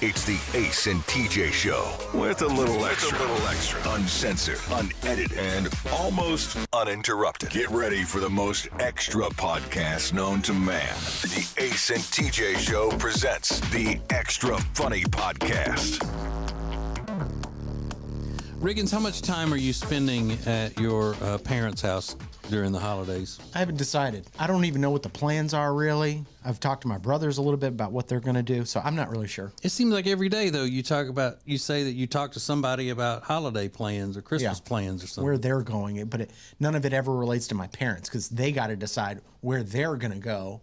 It's the Ace and TJ Show with a little extra. Uncensored, unedited, and almost uninterrupted. Get ready for the most extra podcast known to man. The Ace and TJ Show presents the Extra Funny Podcast. Riggins, how much time are you spending at your parents' house during the holidays? I haven't decided. I don't even know what the plans are, really. I've talked to my brothers a little bit about what they're going to do, so I'm not really sure. It seems like every day, though, you say that you talk to somebody about holiday plans or Christmas plans or something. Where they're going, but none of it ever relates to my parents because they got to decide where they're going to go,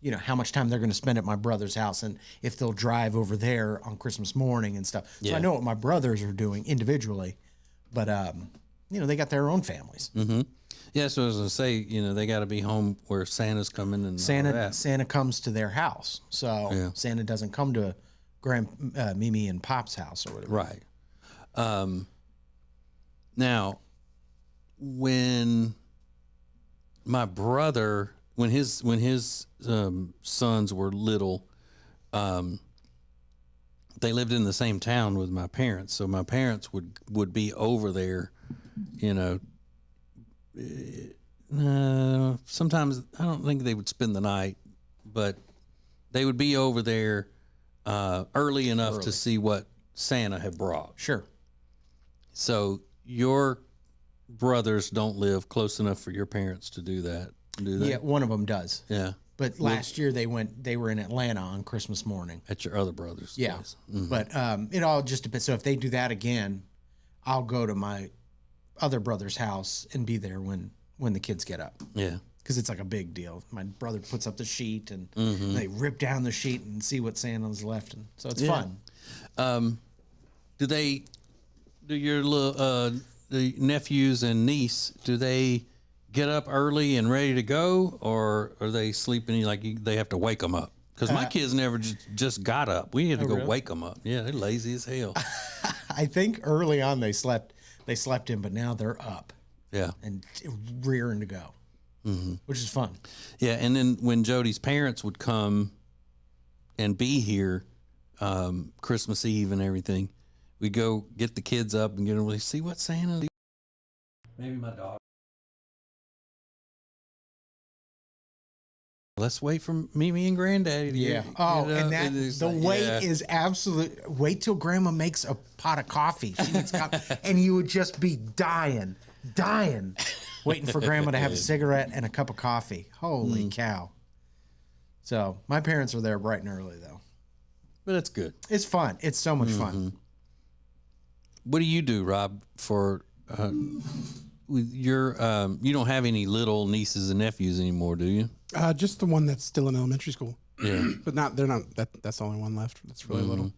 you know, how much time they're going to spend at my brother's house and if they'll drive over there on Christmas morning and stuff. So I know what my brothers are doing individually, but, you know, they got their own families. Mm-hmm. Yeah, so I was going to say, you know, they got to be home where Santa's coming and Santa comes to their house. So Santa doesn't come to Mimi and Pop's house or whatever. Right. Now, when my brother, when his sons were little, they lived in the same town with my parents. So my parents would be over there, you know. Sometimes I don't think they would spend the night, but they would be over there early enough to see what Santa had brought. Sure. So your brothers don't live close enough for your parents to do that, do they? Yeah, one of them does. Yeah. But last year they were in Atlanta on Christmas morning. At your other brother's Yeah. place. Mm-hmm. But it all just depends. So if they do that again, I'll go to my other brother's house and be there when the kids get up. Yeah. Because it's like a big deal. My brother puts up the sheet and they rip down the sheet and see what Santa's left. And so it's fun. Do your little the nephews and niece, do they get up early and ready to go, or are they sleeping like they have to wake them up? Because my kids never just got up. We had to go wake them up. Yeah, they're lazy as hell. I think early on they slept in, but now they're up. Yeah. And rearing to go, which is fun. Yeah, and then when Jody's parents would come and be here Christmas Eve and everything, we'd go get the kids up and get them to see what Santa. Maybe my dog. Let's wait for Mimi and Granddaddy to get, and the wait is absolute. Wait till Grandma makes a pot of coffee. She makes coffee, and you would just be dying, waiting for Grandma to have a cigarette and a cup of coffee. Holy cow! So my parents are there bright and early, though. But that's good. It's fun. It's so much fun. What do you do, Rob, for with your? You don't have any little nieces and nephews anymore, do you? Just the one that's still in elementary school. Yeah, but they're not. That's the only one left. That's really little.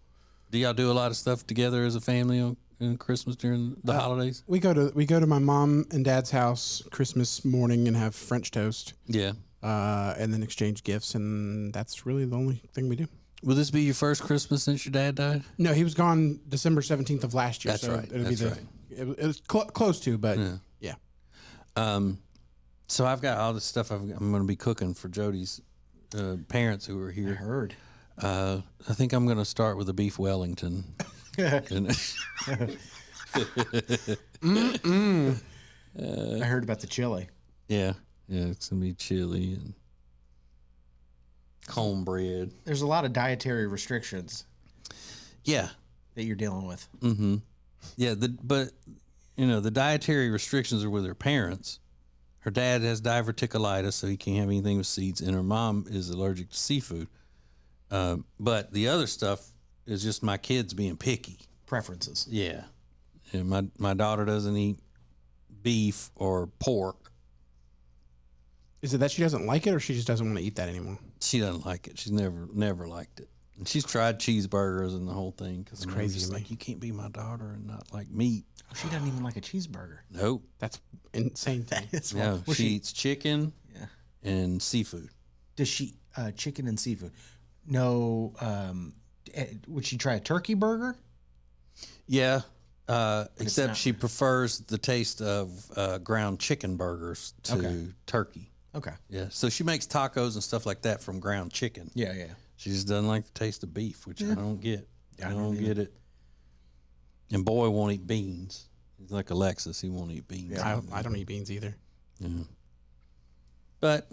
Do y'all do a lot of stuff together as a family on Christmas during the holidays? We go to my mom and dad's house Christmas morning and have French toast. Yeah, and then exchange gifts, and that's really the only thing we do. Will this be your first Christmas since your dad died? No, he was gone December 17th of last year. That's so right. It was close to, but yeah. So I've got all this stuff I'm going to be cooking for Jody's parents who are here. I heard. I think I'm going to start with a beef Wellington. I heard about the chili. Yeah, it's going to be chili and cornbread. There's a lot of dietary restrictions. Yeah. That you're dealing with. Mm-hmm. Yeah, but you know, the dietary restrictions are with her parents. Her dad has diverticulitis, so he can't have anything with seeds, and her mom is allergic to seafood. But the other stuff is just my kids being picky. Preferences. Yeah. And my daughter doesn't eat beef or pork. Is it that she doesn't like it, or she just doesn't want to eat that anymore? She doesn't like it. She's never liked it. And she's tried cheeseburgers and the whole thing. Cause it's crazy to me. Like, you can't be my daughter and not like meat. Oh, she doesn't even like a cheeseburger. Nope. That's insane. Yeah, she eats chicken and seafood. Does she chicken and seafood? No. Would she try a turkey burger? Yeah. Except she prefers the taste of ground chicken burgers to turkey. Okay. Yeah. So she makes tacos and stuff like that from ground chicken. Yeah, yeah. She just doesn't like the taste of beef, which I don't get. I don't get it. And boy won't eat beans. He's like Alexis. He won't eat beans. Yeah, I don't eat beans either. Yeah. But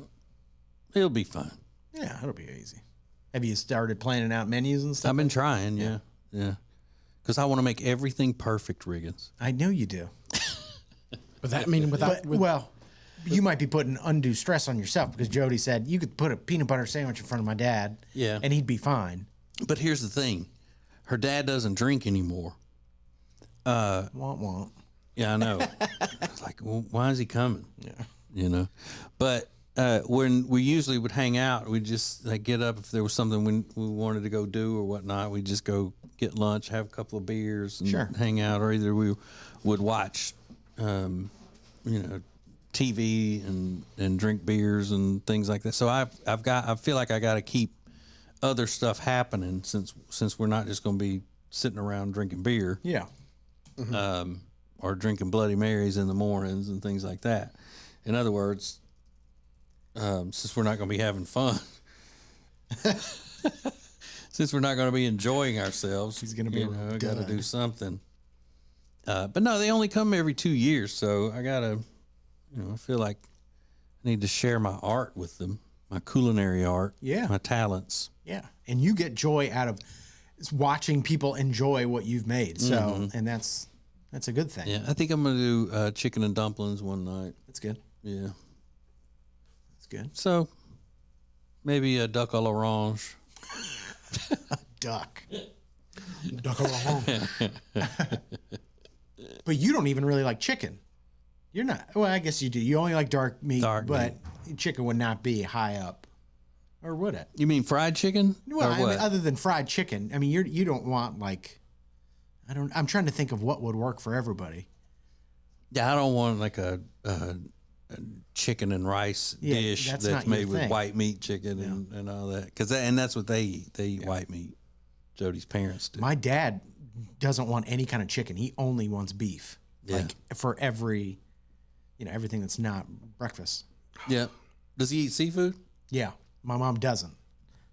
it'll be fun. Yeah, it'll be easy. Have you started planning out menus and stuff? I've been trying, yeah. Because I want to make everything perfect, Riggins. I know you do. But that without Well, you might be putting undue stress on yourself because Jody said you could put a peanut butter sandwich in front of my dad, Yeah. and he'd be fine. But here's the thing. Her dad doesn't drink anymore. Womp. Yeah, I know. I was like, well, why is he coming? Yeah. You know? But when we usually would hang out, we'd just like get up if there was something we wanted to go do or whatnot. We'd just go get lunch, have a couple of beers, and Sure. hang out, or either we would watch, TV and drink beers and things like that. So I feel like I got to keep other stuff happening since we're not just going to be sitting around drinking beer. Yeah. Or drinking Bloody Marys in the mornings and things like that. In other words, since we're not going to be having fun, since we're not going to be enjoying ourselves, He's gonna be got to do something. But no, they only come every 2 years, so I gotta, I feel like I need to share my art with them, my culinary art, Yeah. my talents. Yeah. And you get joy out of watching people enjoy what you've made. So, and that's a good thing. Yeah, I think I'm gonna do chicken and dumplings one night. That's good. Yeah, That's good. so maybe a duck à l'orange. Duck. But you don't even really like chicken. You're not. Well, I guess you do. You only like dark meat, but chicken would not be high up, or would it? You mean fried chicken? Well, or I what? mean, other than fried chicken, I mean, you don't want like, I'm trying to think of what would work for everybody. Yeah, I don't want like a chicken and rice Yeah, dish that's that's not your made with thing. white meat chicken and all that. And that's what they eat. They eat white meat. Jody's parents do. My dad doesn't want any kind of chicken. He only wants beef. Yeah. Like for every, everything that's not breakfast. Yeah. Does he eat seafood? Yeah. My mom doesn't.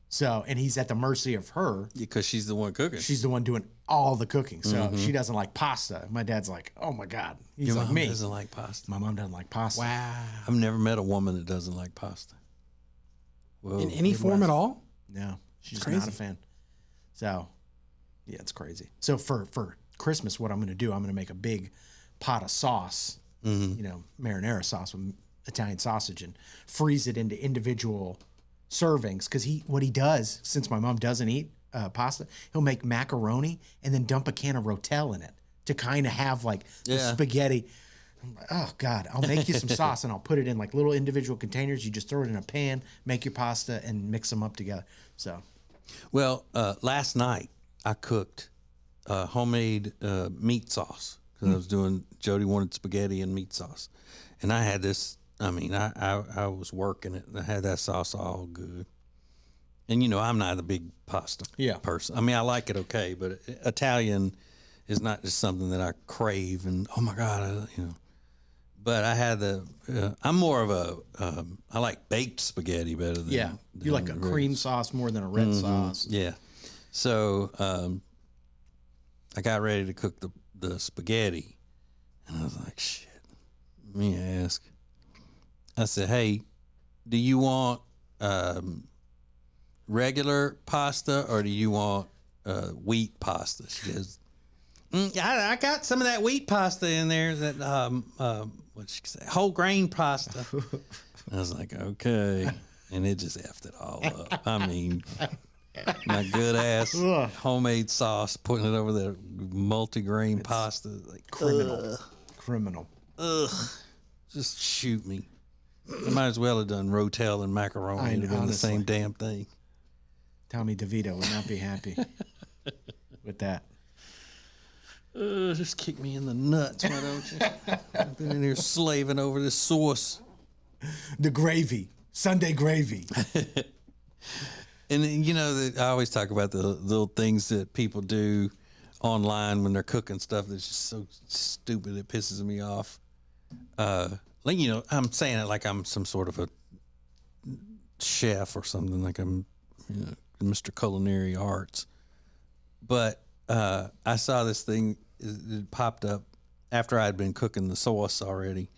So, and he's at the mercy of her. Because she's the one cooking. She's the one doing all the cooking. So she doesn't like pasta. My dad's like, oh my God. He's Your like mom me. doesn't like pasta. My mom doesn't like pasta. wow. I've never met a woman that doesn't like pasta. Whoa. In any form at all? No, she's crazy. not a fan. So, yeah, it's crazy. So for Christmas, what I'm going to do, I'm going to make a big pot of sauce, marinara sauce with Italian sausage, and freeze it into individual servings. Because what he does, since my mom doesn't eat pasta, he'll make macaroni and then dump a can of Rotel in it to kind of have like the spaghetti. I'm like, oh God, I'll make you some sauce and I'll put it in like little individual containers. You just throw it in a pan, make your pasta, and mix them up together. So, Well, last night I cooked homemade meat sauce because I was doing. Jody wanted spaghetti and meat sauce, and I had this. I mean, I was working it, and I had that sauce all good. And I'm not a big pasta person. I mean, I like it okay, but Italian is not just something that I crave. And oh my God, But I had I'm more of a. I like baked spaghetti better than you like a cream sauce more than a red sauce. Yeah. So I got ready to cook the spaghetti, and I was like, shit. Let me ask. I said, hey, do you want regular pasta or do you want wheat pasta? She goes, I got some of that wheat pasta in there. That what she say? Whole grain pasta. I was like, okay, and it just effed it all up. I mean, my good ass homemade sauce, putting it over the multi-grain pasta, like Criminal. ugh, just shoot me. I might as well have done Rotel and macaroni. It'd have been the same honestly. damn thing. Tommy DeVito would not be happy with that. Just kick me in the nuts, why don't you? I've been in here slaving over this sauce. The gravy, Sunday gravy. And then, I always talk about the little things that people do online when they're cooking stuff that's just so stupid it pisses me off. I'm saying it like I'm some sort of a chef or something, like I'm Mr. Culinary Arts. But I saw this thing. It popped up after I'd been cooking the sauce already,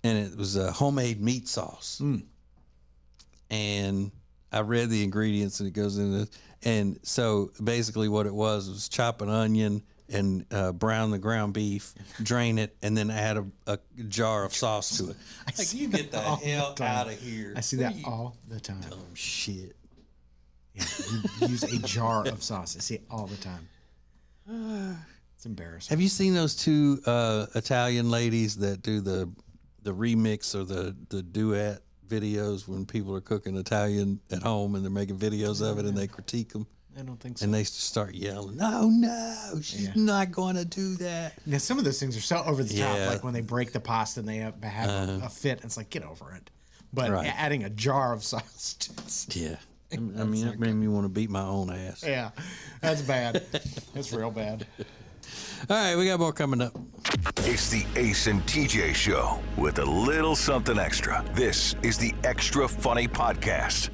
and it was a homemade meat sauce. And I read the ingredients, and it goes into. And so basically, what it was chop an onion and brown the ground beef, drain it, and then add a jar of sauce to it. Like, you get the hell out of here. I see that all the time. Dumb shit. Yeah, you use a jar of sauce. I see it all the time. It's embarrassing. Have you seen those two Italian ladies that do the remix or the duet videos when people are cooking Italian at home and they're making videos of it and they critique them? I don't think so. And they start yelling, no, she's not going to do that. Now, some of those things are so over the top, Yeah. like when they break the pasta and they have a fit. It's like, get over it. But adding a jar of sauce to Yeah. I mean, it made me want to beat my own ass. yeah, that's bad. That's real bad. All right, we got more coming up. It's the Ace and TJ Show with a little something extra. This is the Extra Funny Podcast.